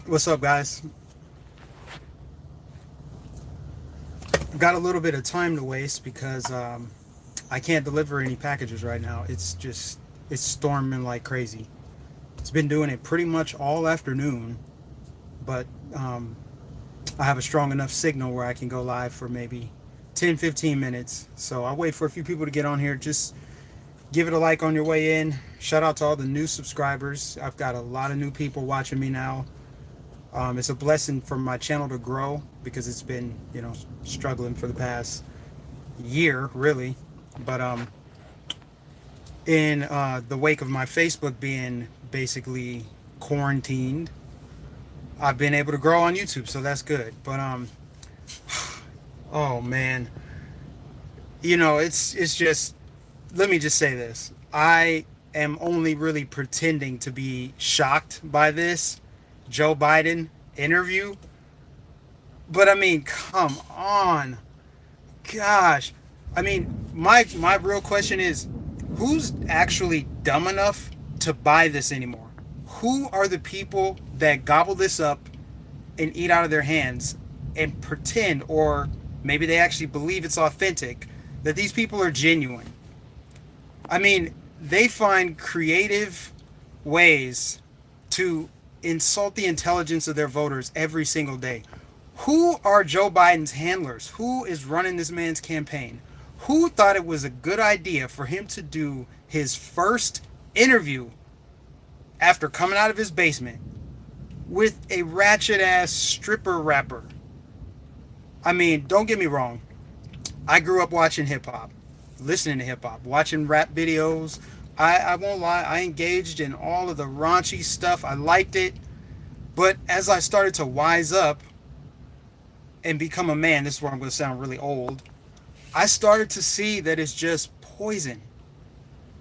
What's up, guys? Got a little bit of time to waste because I can't deliver any packages right now. It's storming like crazy. It's been doing it pretty much all afternoon, but um, I have a strong enough signal where I can go live for maybe 10-15 minutes. So I'll wait for a few people to get on here. Just give it a like on your way in. Shout out to all the new subscribers. I've got a lot of new people watching me now. It's a blessing for my channel to grow because it's been, struggling for the past year, really. But in the wake of my Facebook being basically quarantined, I've been able to grow on YouTube, so that's good. But oh man, it's just, let me just say this. I am only really pretending to be shocked by this Joe Biden interview. But I mean, come on. Gosh. I mean, my real question is, who's actually dumb enough to buy this anymore? Who are the people that gobble this up and eat out of their hands and pretend, or maybe they actually believe it's authentic, that these people are genuine? I mean, they find creative ways to insult the intelligence of their voters every single day. Who are Joe Biden's handlers? Who is running this man's campaign? Who thought it was a good idea for him to do his first interview after coming out of his basement with a ratchet ass stripper rapper? I mean, don't get me wrong. I grew up watching hip hop, listening to hip hop, watching rap videos. I won't lie, I engaged in all of the raunchy stuff. I liked it. But as I started to wise up and become a man, this is where I'm going to sound really old, I started to see that it's just poison.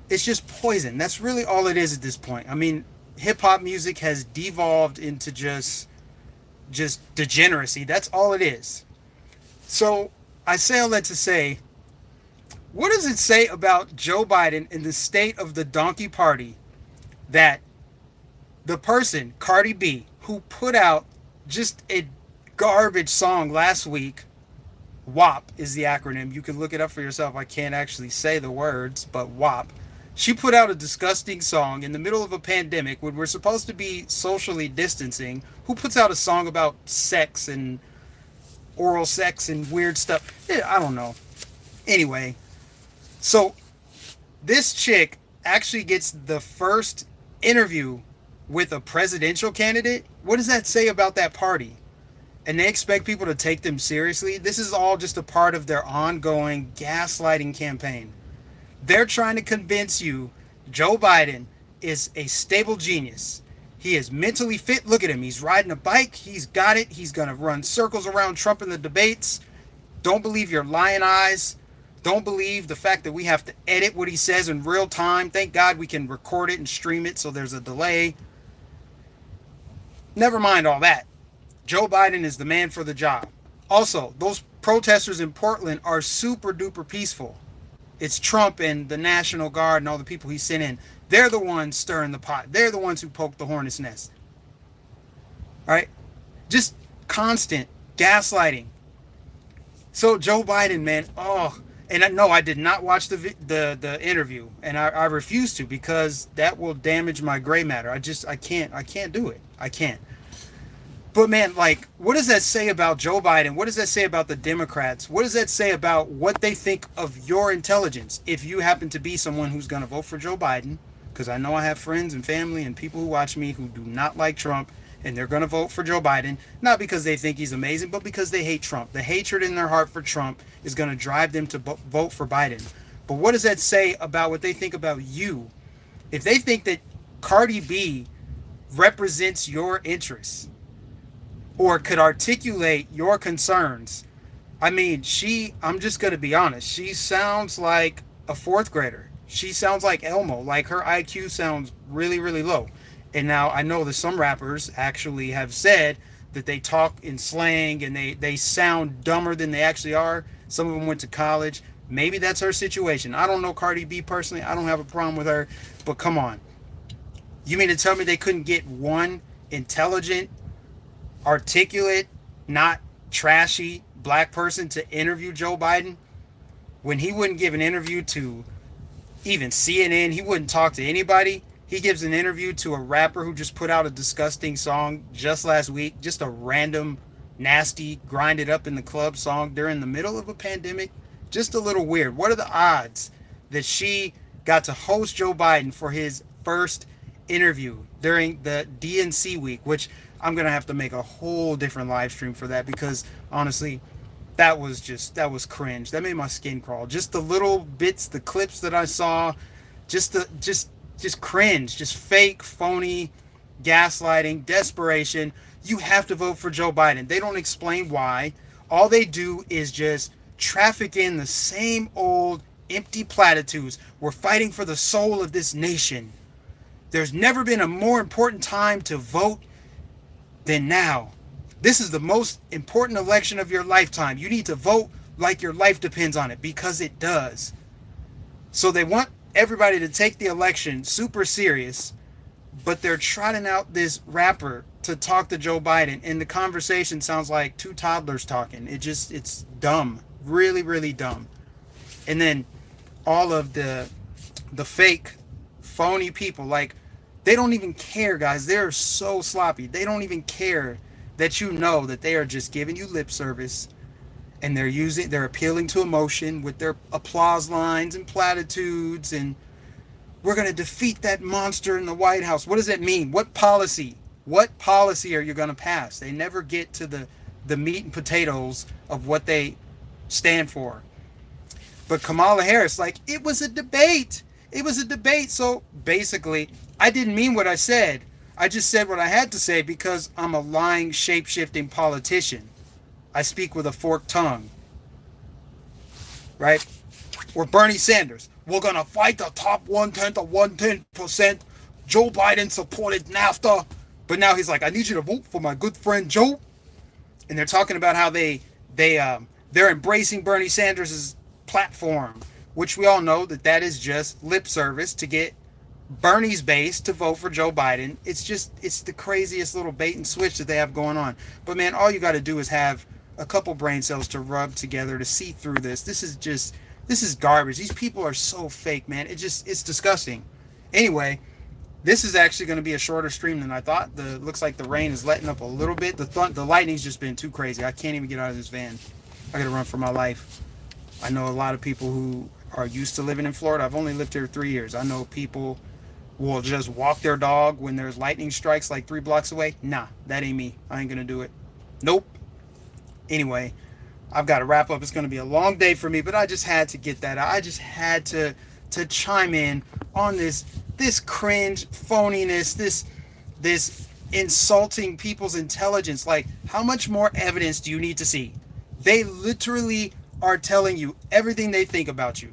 It's just poison. That's really all it is at this point. I mean, hip hop music has devolved into just degeneracy. That's all it is. So I say all that to say, what does it say about Joe Biden in the state of the donkey party that the person, Cardi B, who put out just a garbage song last week, WAP is the acronym. You can look it up for yourself. I can't actually say the words, but WAP. She put out a disgusting song in the middle of a pandemic when we're supposed to be socially distancing. Who puts out a song about sex and oral sex and weird stuff? I don't know. Anyway, so this chick actually gets the first interview with a presidential candidate. What does that say about that party? And they expect people to take them seriously? This is all just a part of their ongoing gaslighting campaign. They're trying to convince you Joe Biden is a stable genius. He is mentally fit. Look at him. He's riding a bike. He's got it. He's going to run circles around Trump in the debates. Don't believe your lying eyes. Don't believe the fact that we have to edit what he says in real time. Thank God we can record it and stream it, so there's a delay. Never mind all that. Joe Biden is the man for the job. Also, those protesters in Portland are super duper peaceful. It's Trump and the National Guard and all the people he sent in. They're the ones stirring the pot. They're the ones who poked the hornet's nest. All right? Just constant gaslighting. So Joe Biden, man, and no, I did not watch the interview, and I refuse to, because that will damage my gray matter. I can't do it. I can't. But man, like, what does that say about Joe Biden? What does that say about the Democrats? What does that say about what they think of your intelligence? If you happen to be someone who's going to vote for Joe Biden, because I know I have friends and family and people who watch me who do not like Trump, and they're going to vote for Joe Biden, not because they think he's amazing, but because they hate Trump. The hatred in their heart for Trump is going to drive them to vote for Biden. But what does that say about what they think about you? If they think that Cardi B represents your interests or could articulate your concerns, I mean, I'm just going to be honest, she sounds like a fourth grader. She sounds like Elmo. Like, her IQ sounds really, really low. And now I know that some rappers actually have said that they talk in slang and they sound dumber than they actually are. Some of them went to college. Maybe that's her situation. I don't know Cardi B personally. I don't have a problem with her. But come on. You mean to tell me they couldn't get one intelligent, articulate, not trashy black person to interview Joe Biden, when he wouldn't give an interview to even CNN, he wouldn't talk to anybody. He gives an interview to a rapper who just put out a disgusting song just last week, just a random, nasty, grinded up in the club song during the middle of a pandemic. Just a little weird. What are the odds that she got to host Joe Biden for his first interview during the DNC week, which I'm going to have to make a whole different live stream for that, because honestly, that was cringe. That made my skin crawl. Just the little bits, the clips that I saw, just cringe, just fake, phony, gaslighting, desperation. You have to vote for Joe Biden. They don't explain why. All they do is just traffic in the same old empty platitudes. We're fighting for the soul of this nation. There's never been a more important time to vote than now. This is the most important election of your lifetime. You need to vote like your life depends on it, because it does. So they want everybody to take the election super serious, but they're trotting out this rapper to talk to Joe Biden, and the conversation sounds like two toddlers talking. It's dumb. Really, really dumb. And then all of the fake, phony people, like, they don't even care, guys. They're so sloppy. They don't even care that you know that they are just giving you lip service, and they're appealing to emotion with their applause lines and platitudes, and we're going to defeat that monster in the White House. What does that mean? What policy are you going to pass? They never get to the meat and potatoes of what they stand for. But Kamala Harris, like, it was a debate. So basically, I didn't mean what I said. I just said what I had to say because I'm a lying, shape-shifting politician. I speak with a forked tongue. Right? Or Bernie Sanders. We're going to fight the top 1/10 of 110%. Joe Biden supported NAFTA. But now he's like, I need you to vote for my good friend Joe. And they're talking about how they're embracing Bernie Sanders' platform, which we all know that is just lip service to get Bernie's base to vote for Joe Biden. It's the craziest little bait and switch that they have going on. But man, all you got to do is have a couple brain cells to rub together to see through this. This is garbage. These people are so fake, man. It's disgusting. Anyway, this is actually going to be a shorter stream than I thought. Looks like the rain is letting up a little bit. The lightning's just been too crazy. I can't even get out of this van. I got to run for my life. I know a lot of people who are used to living in Florida. I've only lived here 3 years. I know people will just walk their dog when there's lightning strikes like 3 blocks away. Nah, that ain't me. I ain't gonna do it. Nope. Anyway, I've got to wrap up. It's gonna be a long day for me, but I just had to get that out. I just had to chime in on this cringe phoniness, this insulting people's intelligence. Like, how much more evidence do you need to see? They literally are telling you everything they think about you.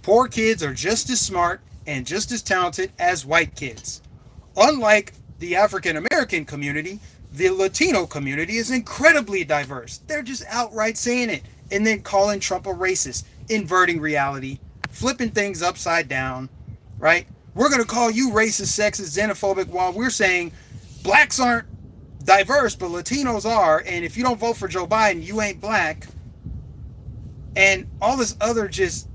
Poor kids are just as smart and just as talented as white kids. Unlike the African American community, the Latino community is incredibly diverse. They're just outright saying it and then calling Trump a racist, inverting reality, flipping things upside down, right? We're going to call you racist, sexist, xenophobic, while we're saying blacks aren't diverse, but Latinos are, and if you don't vote for Joe Biden, you ain't black. And all this other just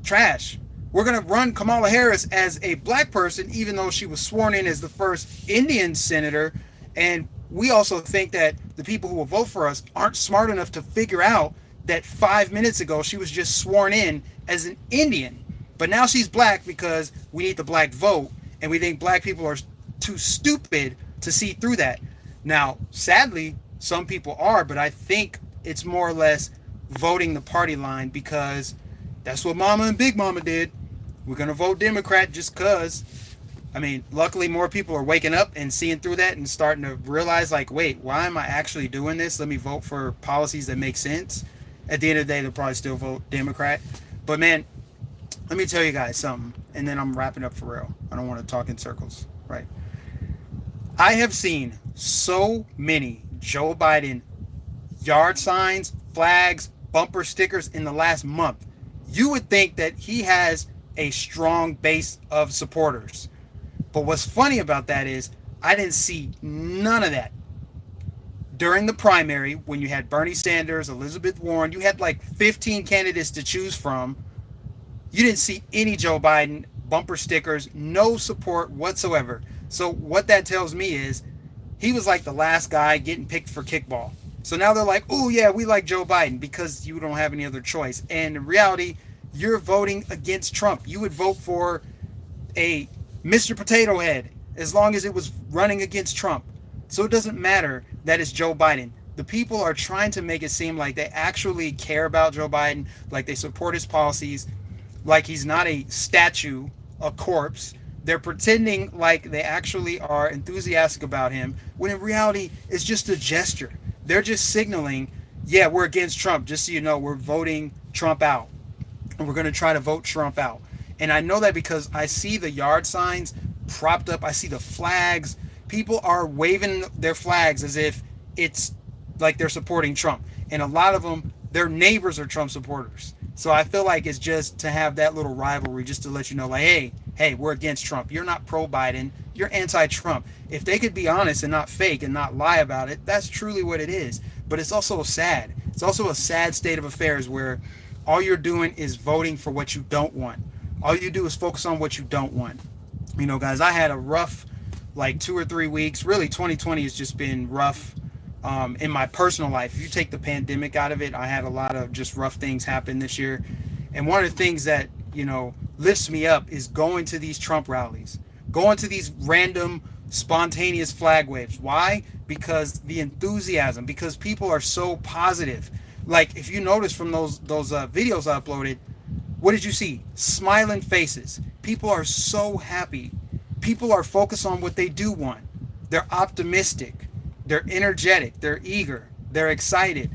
trash. We're going to run Kamala Harris as a black person, even though she was sworn in as the first Indian senator. And we also think that the people who will vote for us aren't smart enough to figure out that 5 minutes ago she was just sworn in as an Indian. But now she's black because we need the black vote, and we think black people are too stupid to see through that. Now, sadly, some people are, but I think it's more or less voting the party line because that's what Mama and Big Mama did. We're going to vote Democrat just because. I mean, luckily more people are waking up and seeing through that and starting to realize, like, wait, why am I actually doing this? Let me vote for policies that make sense. At the end of the day, they'll probably still vote Democrat. But man, let me tell you guys something, and then I'm wrapping up for real. I don't want to talk in circles, right? I have seen so many Joe Biden yard signs, flags, bumper stickers in the last month. You would think that he has a strong base of supporters. But what's funny about that is I didn't see none of that. during the primary, when you had Bernie Sanders, Elizabeth Warren, you had like 15 candidates to choose from. You didn't see any Joe Biden bumper stickers, no support whatsoever. So what that tells me is he was like the last guy getting picked for kickball. So now they're like, oh yeah, we like Joe Biden because you don't have any other choice. And in reality, you're voting against Trump. You would vote for a Mr. Potato Head as long as it was running against Trump. So it doesn't matter that it's Joe Biden. The people are trying to make it seem like they actually care about Joe Biden, like they support his policies, like he's not a statue, a corpse. They're pretending like they actually are enthusiastic about him, when in reality, it's just a gesture. They're just signaling, yeah, we're against Trump. Just so you know, we're voting Trump out. And we're going to try to vote Trump out. And I know that because I see the yard signs propped up. I see the flags. People are waving their flags as if it's like they're supporting Trump. And a lot of them, their neighbors are Trump supporters. So I feel like it's just to have that little rivalry, just to let you know, like, hey, we're against Trump. You're not pro-Biden. You're anti-Trump. If they could be honest and not fake and not lie about it, that's truly what it is. But it's also sad. It's also a sad state of affairs where all you're doing is voting for what you don't want. All you do is focus on what you don't want. You know, guys, I had a rough, like 2 or 3 weeks. Really, 2020 has just been rough in my personal life. If you take the pandemic out of it, I had a lot of just rough things happen this year. And one of the things that, you know, lifts me up is going to these Trump rallies, going to these random spontaneous flag waves. Why? Because the enthusiasm, because people are so positive. Like, if you notice from those videos I uploaded, what did you see? Smiling faces. People are so happy. People are focused on what they do want. They're optimistic. They're energetic. They're eager. They're excited.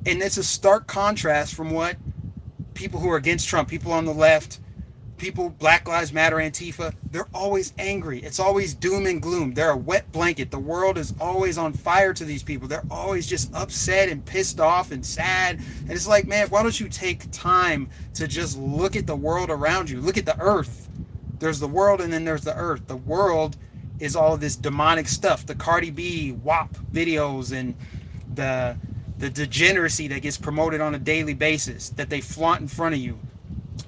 And it's a stark contrast from what people who are against Trump, people on the left, people, Black Lives Matter, Antifa, they're always angry. It's always doom and gloom. They're a wet blanket. The world is always on fire to these people. They're always just upset and pissed off and sad. And it's like, man, why don't you take time to just look at the world around you? Look at the earth. There's the world and then there's the earth. The world is all of this demonic stuff. The Cardi B, WAP videos and the degeneracy that gets promoted on a daily basis that they flaunt in front of you.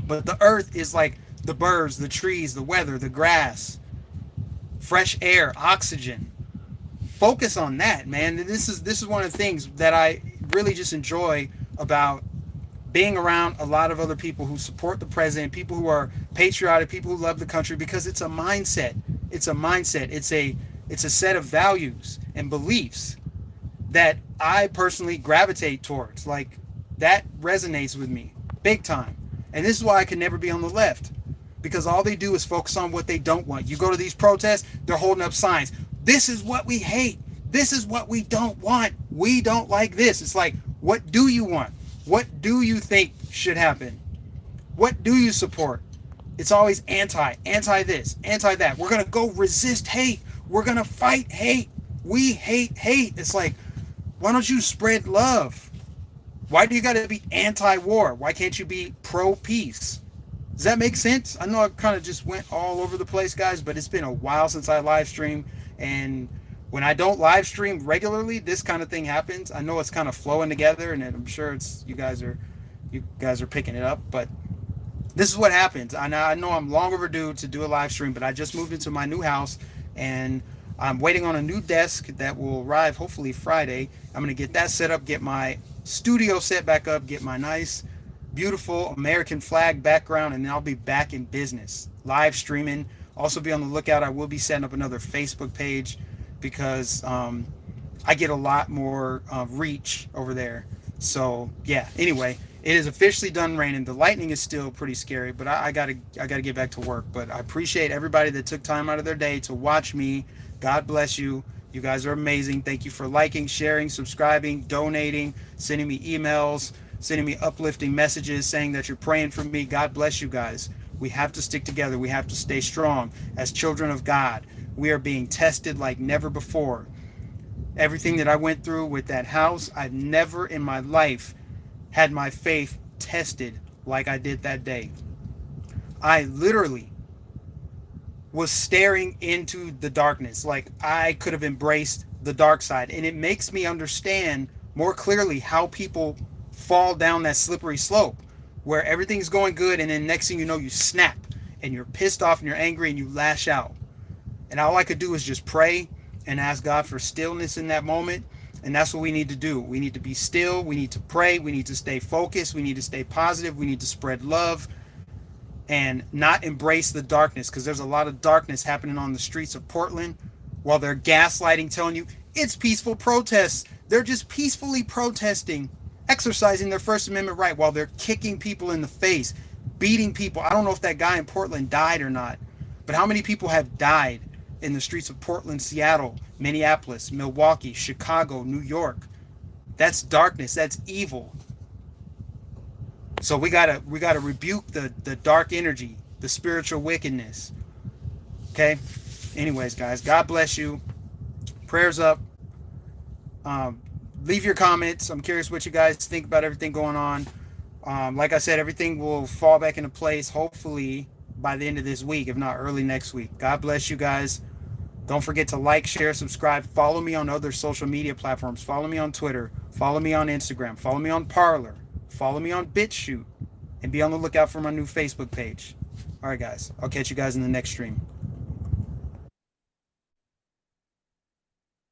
But the earth is like the birds, the trees, the weather, the grass, fresh air, oxygen. Focus on that, man. This is one of the things that I really just enjoy about being around a lot of other people who support the president, people who are patriotic, people who love the country, because it's a mindset. It's a mindset. It's a set of values and beliefs that I personally gravitate towards. Like, that resonates with me big time. And this is why I can never be on the left, because all they do is focus on what they don't want. You go to these protests, they're holding up signs. This is what we hate. This is what we don't want. We don't like this. It's like, what do you want? What do you think should happen? What do you support? It's always anti this, anti that. We're going to go resist hate. We're going to fight hate. We hate hate. It's like, why don't you spread love? Why do you got to be anti-war? Why can't you be pro-peace? Does that make sense? I know I kind of just went all over the place, guys, but it's been a while since I live stream. And when I don't live stream regularly, this kind of thing happens. I know it's kind of flowing together, and I'm sure it's you guys are picking it up. But this is what happens. I know I'm long overdue to do a live stream, but I just moved into my new house, and I'm waiting on a new desk that will arrive hopefully Friday. I'm going to get that set up, get my studio set back up, get my nice, beautiful American flag background, and then I'll be back in business, live streaming. Also be on the lookout. I will be setting up another Facebook page because I get a lot more reach over there. So yeah, anyway, it is officially done raining. The lightning is still pretty scary, but I gotta get back to work. But I appreciate everybody that took time out of their day to watch me. God bless you. You guys are amazing. Thank you for liking, sharing, subscribing, donating, sending me emails, sending me uplifting messages saying that you're praying for me. God bless you guys. We have to stick together. We have to stay strong as children of God. We are being tested like never before. Everything that I went through with that house, I've never in my life had my faith tested like I did that day. I literally was staring into the darkness. Like, I could have embraced the dark side, and it makes me understand more clearly how people fall down that slippery slope where everything's going good, and then next thing you know, you snap and you're pissed off and you're angry and you lash out. And all I could do is just pray and ask God for stillness in that moment. And that's what we need to do. We need to be still. We need to pray. We need to stay focused. We need to stay positive. We need to spread love and not embrace the darkness, because there's a lot of darkness happening on the streets of Portland while they're gaslighting, telling you it's peaceful protests. They're just peacefully protesting, exercising their First Amendment right, while they're kicking people in the face, beating people. I don't know if that guy in Portland died or not, but how many people have died in the streets of Portland, Seattle, Minneapolis, Milwaukee, Chicago, New York? That's darkness. That's evil. So we gotta rebuke the dark energy, the spiritual wickedness. Okay. Anyways, guys, God bless you. Prayers up. Leave your comments. I'm curious what you guys think about everything going on. Like I said, everything will fall back into place hopefully by the end of this week, if not early next week. God bless you guys. Don't forget to like, share, subscribe. Follow me on other social media platforms. Follow me on Twitter. Follow me on Instagram. Follow me on Parler. Follow me on BitChute. And be on the lookout for my new Facebook page. All right, guys. I'll catch you guys in the next stream.